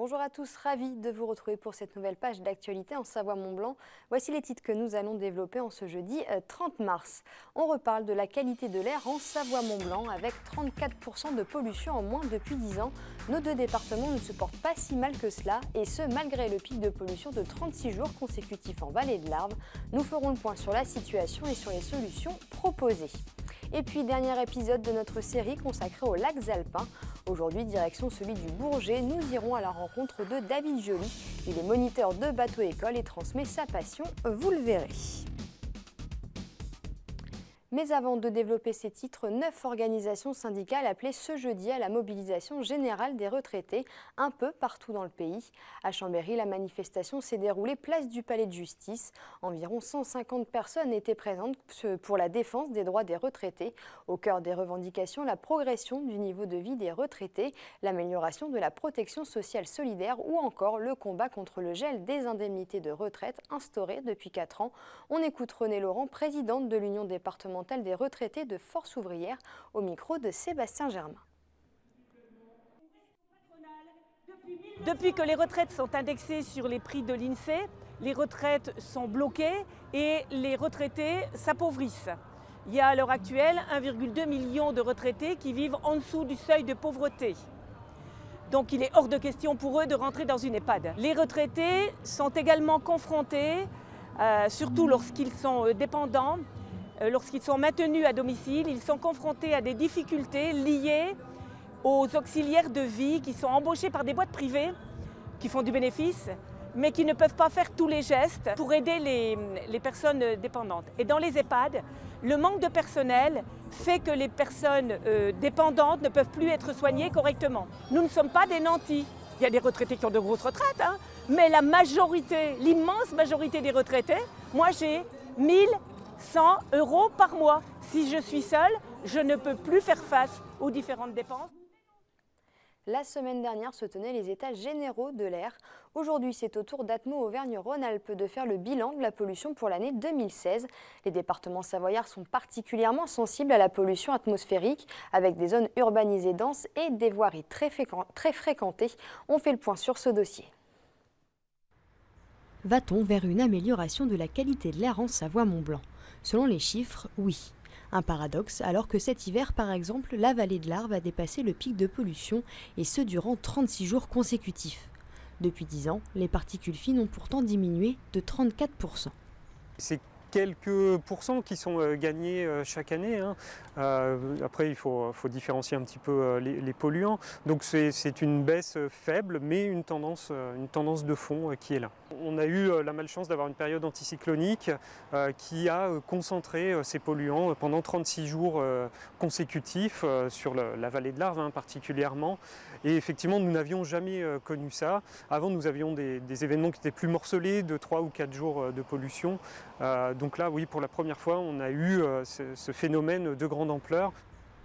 Bonjour à tous, ravi de vous retrouver pour cette nouvelle page d'actualité en Savoie-Mont-Blanc. Voici les titres que nous allons développer en ce jeudi 30 mars. On reparle de la qualité de l'air en Savoie-Mont-Blanc avec 34% de pollution en moins depuis 10 ans. Nos deux départements ne se portent pas si mal que cela et ce malgré le pic de pollution de 36 jours consécutifs en vallée de l'Arve. Nous ferons le point sur la situation et sur les solutions proposées. Et puis, dernier épisode de notre série consacrée aux lacs alpins. Aujourd'hui, direction celui du Bourget, nous irons à la rencontre de David Joly. Il est moniteur de bateau-école et transmet sa passion, vous le verrez. Mais avant de développer ces titres, 9 organisations syndicales appelaient ce jeudi à la mobilisation générale des retraités un peu partout dans le pays. À Chambéry, la manifestation s'est déroulée place du Palais de Justice. Environ 150 personnes étaient présentes pour la défense des droits des retraités. Au cœur des revendications, la progression du niveau de vie des retraités, l'amélioration de la protection sociale solidaire ou encore le combat contre le gel des indemnités de retraite instauré depuis 4 ans. On écoute Renée Laurent, présidente de l'Union départementale des retraités de Force ouvrière, au micro de Sébastien Germain. Depuis que les retraites sont indexées sur les prix de l'INSEE, les retraites sont bloquées et les retraités s'appauvrissent. Il y a à l'heure actuelle 1,2 million de retraités qui vivent en dessous du seuil de pauvreté. Donc il est hors de question pour eux de rentrer dans une EHPAD. Les retraités sont également confrontés, surtout lorsqu'ils sont dépendants, lorsqu'ils sont maintenus à domicile, ils sont confrontés à des difficultés liées aux auxiliaires de vie qui sont embauchés par des boîtes privées qui font du bénéfice, mais qui ne peuvent pas faire tous les gestes pour aider les personnes dépendantes. Et dans les EHPAD, le manque de personnel fait que les personnes dépendantes ne peuvent plus être soignées correctement. Nous ne sommes pas des nantis. Il y a des retraités qui ont de grosses retraites, mais la majorité, l'immense majorité des retraités, moi j'ai 1100 € par mois. Si je suis seule, je ne peux plus faire face aux différentes dépenses. La semaine dernière se tenaient les états généraux de l'air. Aujourd'hui, c'est au tour d'Atmo Auvergne-Rhône-Alpes de faire le bilan de la pollution pour l'année 2016. Les départements savoyards sont particulièrement sensibles à la pollution atmosphérique, avec des zones urbanisées denses et des voiries très fréquentées. On fait le point sur ce dossier. Va-t-on vers une amélioration de la qualité de l'air en Savoie-Mont-Blanc? Selon les chiffres, oui. Un paradoxe, alors que cet hiver, par exemple, la vallée de l'Arve a dépassé le pic de pollution, et ce durant 36 jours consécutifs. Depuis 10 ans, les particules fines ont pourtant diminué de 34%. C'est quelques pourcents qui sont gagnés chaque année. Après, il faut différencier un petit peu les polluants. Donc c'est une baisse faible, mais une tendance de fond qui est là. On a eu la malchance d'avoir une période anticyclonique qui a concentré ces polluants pendant 36 jours consécutifs sur la vallée de l'Arve particulièrement. Et effectivement, nous n'avions jamais connu ça. Avant, nous avions des événements qui étaient plus morcelés, de 3 ou 4 jours de pollution. Donc là, oui, pour la première fois, on a eu ce phénomène de grande ampleur.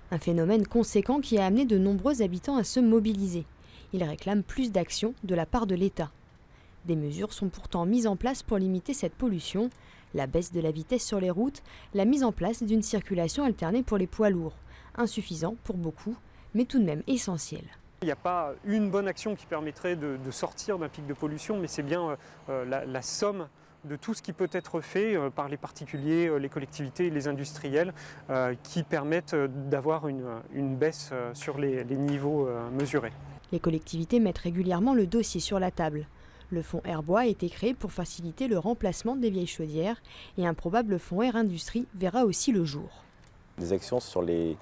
Un phénomène conséquent qui a amené de nombreux habitants à se mobiliser. Ils réclament plus d'action de la part de l'État. Des mesures sont pourtant mises en place pour limiter cette pollution. La baisse de la vitesse sur les routes, la mise en place d'une circulation alternée pour les poids lourds. Insuffisant pour beaucoup, mais tout de même essentiel. Il n'y a pas une bonne action qui permettrait de sortir d'un pic de pollution, mais c'est bien la somme de tout ce qui peut être fait par les particuliers, les collectivités et les industriels qui permettent d'avoir une baisse sur les niveaux mesurés. Les collectivités mettent régulièrement le dossier sur la table. Le fonds Airbois a été créé pour faciliter le remplacement des vieilles chaudières et un probable fonds Air Industrie verra aussi le jour. Des actions sur les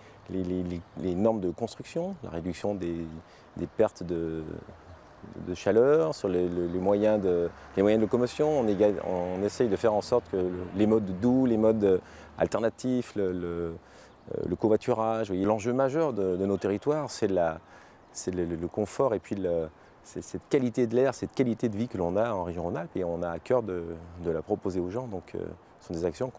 normes de construction, la réduction des pertes de chaleur, sur les moyens de locomotion. On essaye de faire en sorte que les modes doux, les modes alternatifs, le covoiturage. L'enjeu majeur de nos territoires, c'est le confort et puis cette qualité de l'air, cette qualité de vie que l'on a en région Rhône-Alpes, et on a à cœur de la proposer aux gens. Donc ce sont des actions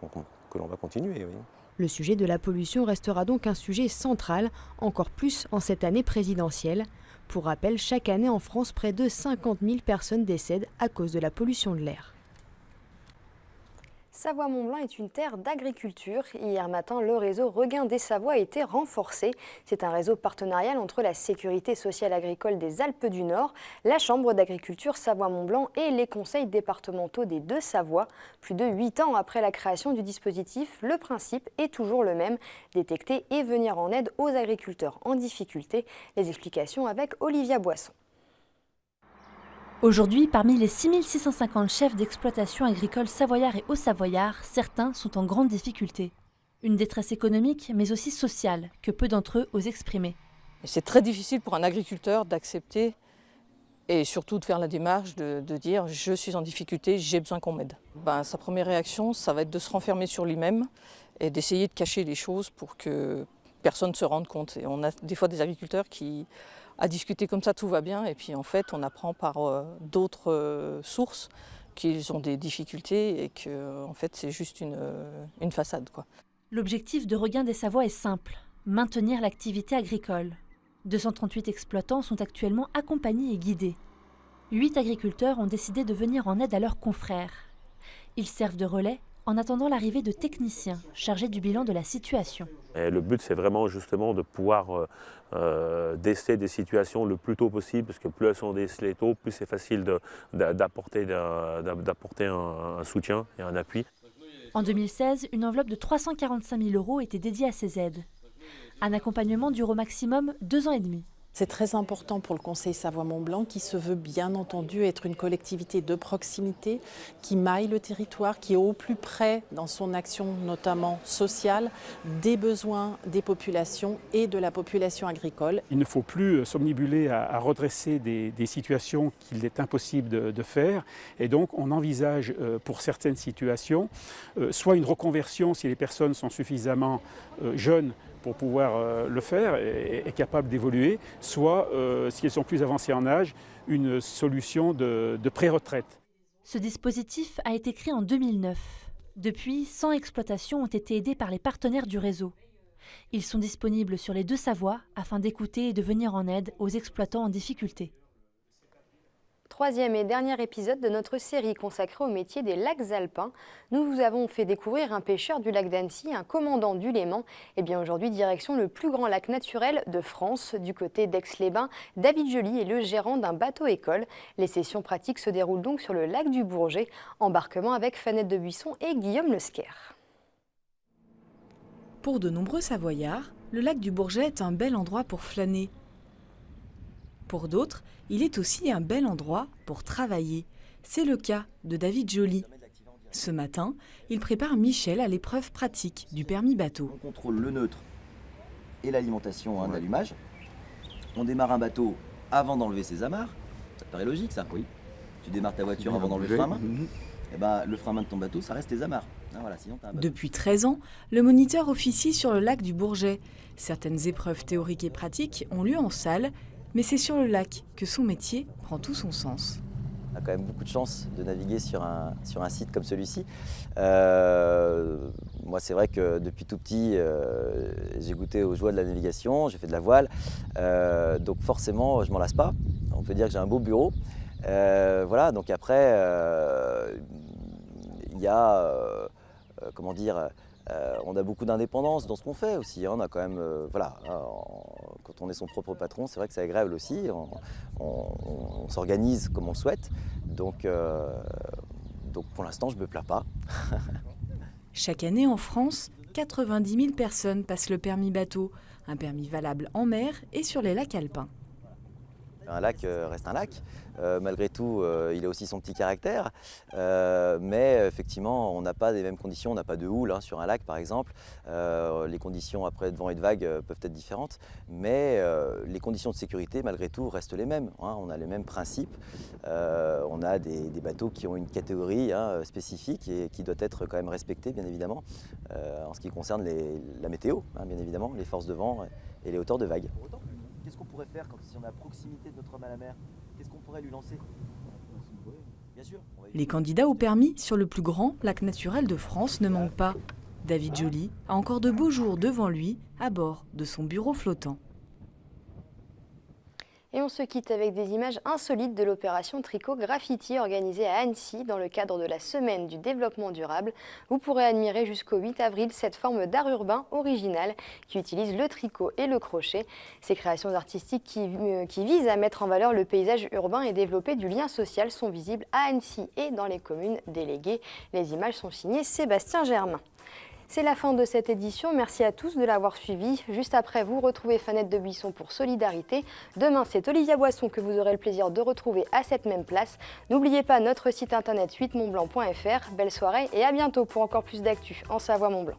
que l'on va continuer. Oui. Le sujet de la pollution restera donc un sujet central, encore plus en cette année présidentielle. Pour rappel, chaque année en France, près de 50 000 personnes décèdent à cause de la pollution de l'air. Savoie-Mont-Blanc est une terre d'agriculture. Hier matin, le réseau Regain des Savoies a été renforcé. C'est un réseau partenarial entre la Sécurité sociale agricole des Alpes du Nord, la Chambre d'agriculture Savoie-Mont-Blanc et les conseils départementaux des Deux-Savoies. Plus de 8 ans après la création du dispositif, le principe est toujours le même, détecter et venir en aide aux agriculteurs en difficulté. Les explications avec Olivia Boisson. Aujourd'hui, parmi les 6650 chefs d'exploitation agricole savoyards et haut-savoyards, certains sont en grande difficulté. Une détresse économique, mais aussi sociale, que peu d'entre eux osent exprimer. C'est très difficile pour un agriculteur d'accepter et surtout de faire la démarche de dire « je suis en difficulté, j'ai besoin qu'on m'aide ». Sa première réaction, ça va être de se renfermer sur lui-même et d'essayer de cacher les choses pour que personne ne se rende compte. Et on a des fois des agriculteurs qui... À discuter comme ça, tout va bien, et puis en fait, on apprend par d'autres sources qu'ils ont des difficultés et que en fait, c'est juste une façade, quoi. L'objectif de Regain des Savoies est simple, maintenir l'activité agricole. 238 exploitants sont actuellement accompagnés et guidés. 8 agriculteurs ont décidé de venir en aide à leurs confrères. Ils servent de relais en attendant l'arrivée de techniciens chargés du bilan de la situation. Et le but, c'est vraiment justement de pouvoir déceler des situations le plus tôt possible, parce que plus elles sont décelées tôt, plus c'est facile d'apporter un soutien et un appui. En 2016, une enveloppe de 345 000 € était dédiée à ces aides. Un accompagnement dure au maximum 2 ans et demi. C'est très important pour le Conseil Savoie-Mont-Blanc qui se veut bien entendu être une collectivité de proximité, qui maille le territoire, qui est au plus près dans son action notamment sociale des besoins des populations et de la population agricole. Il ne faut plus somnibuler à redresser des situations qu'il est impossible de faire, et donc on envisage pour certaines situations soit une reconversion si les personnes sont suffisamment jeunes pour pouvoir le faire et capables d'évoluer, soit, si elles sont plus avancées en âge, une solution de pré-retraite. Ce dispositif a été créé en 2009. Depuis, 100 exploitations ont été aidées par les partenaires du réseau. Ils sont disponibles sur les Deux-Savoies afin d'écouter et de venir en aide aux exploitants en difficulté. Troisième et dernier épisode de notre série consacrée au métier des lacs alpins. Nous vous avons fait découvrir un pêcheur du lac d'Annecy, un commandant du Léman. Et bien aujourd'hui, direction le plus grand lac naturel de France. Du côté d'Aix-les-Bains, David Joly est le gérant d'un bateau-école. Les sessions pratiques se déroulent donc sur le lac du Bourget. Embarquement avec Fanette de Buisson et Guillaume Lesquer. Pour de nombreux Savoyards, le lac du Bourget est un bel endroit pour flâner. Pour d'autres, il est aussi un bel endroit pour travailler. C'est le cas de David Joly. Ce matin, il prépare Michel à l'épreuve pratique du permis bateau. On contrôle le neutre et l'alimentation d'allumage. On démarre un bateau avant d'enlever ses amarres. Ça te paraît logique, ça? Oui. Tu démarres ta voiture avant d'enlever le frein à main. Et le frein à main de ton bateau, ça reste tes amarres. Voilà, sinon t'as un bateau. Depuis 13 ans, le moniteur officie sur le lac du Bourget. Certaines épreuves théoriques et pratiques ont lieu en salle, mais c'est sur le lac que son métier prend tout son sens. On a quand même beaucoup de chance de naviguer sur un site comme celui-ci. Moi, c'est vrai que depuis tout petit, j'ai goûté aux joies de la navigation, j'ai fait de la voile, donc forcément, je m'en lasse pas. On peut dire que j'ai un beau bureau. Voilà, donc après, il y a, comment dire, on a beaucoup d'indépendance dans ce qu'on fait aussi. On a quand même, voilà, quand on est son propre patron, c'est vrai que c'est agréable aussi. On s'organise comme on souhaite. Donc pour l'instant, je ne me plains pas. Chaque année en France, 90 000 personnes passent le permis bateau, un permis valable en mer et sur les lacs alpins. Un lac reste un lac. Malgré tout, il a aussi son petit caractère. Mais effectivement, on n'a pas les mêmes conditions. On n'a pas de houle sur un lac, par exemple. Les conditions après de vent et de vagues peuvent être différentes. Mais les conditions de sécurité, malgré tout, restent les mêmes. On a les mêmes principes. On a des bateaux qui ont une catégorie spécifique et qui doit être quand même respectée, bien évidemment, en ce qui concerne la météo, bien évidemment, les forces de vent et les hauteurs de vagues. Qu'est-ce qu'on pourrait faire si on est à proximité de notre homme à la mer? Qu'est-ce qu'on pourrait lui lancer? Bien sûr. Les candidats au permis sur le plus grand lac naturel de France ne manquent pas. David Joly a encore de beaux jours devant lui à bord de son bureau flottant. Et on se quitte avec des images insolites de l'opération Tricot Graffiti organisée à Annecy dans le cadre de la Semaine du développement durable. Vous pourrez admirer jusqu'au 8 avril cette forme d'art urbain originale qui utilise le tricot et le crochet. Ces créations artistiques qui visent à mettre en valeur le paysage urbain et développer du lien social sont visibles à Annecy et dans les communes déléguées. Les images sont signées Sébastien Germain. C'est la fin de cette édition. Merci à tous de l'avoir suivi. Juste après, vous retrouvez Fanette de Buisson pour Solidarité. Demain, c'est Olivia Boisson que vous aurez le plaisir de retrouver à cette même place. N'oubliez pas notre site internet 8montblanc.fr. Belle soirée et à bientôt pour encore plus d'actu en Savoie-Mont-Blanc.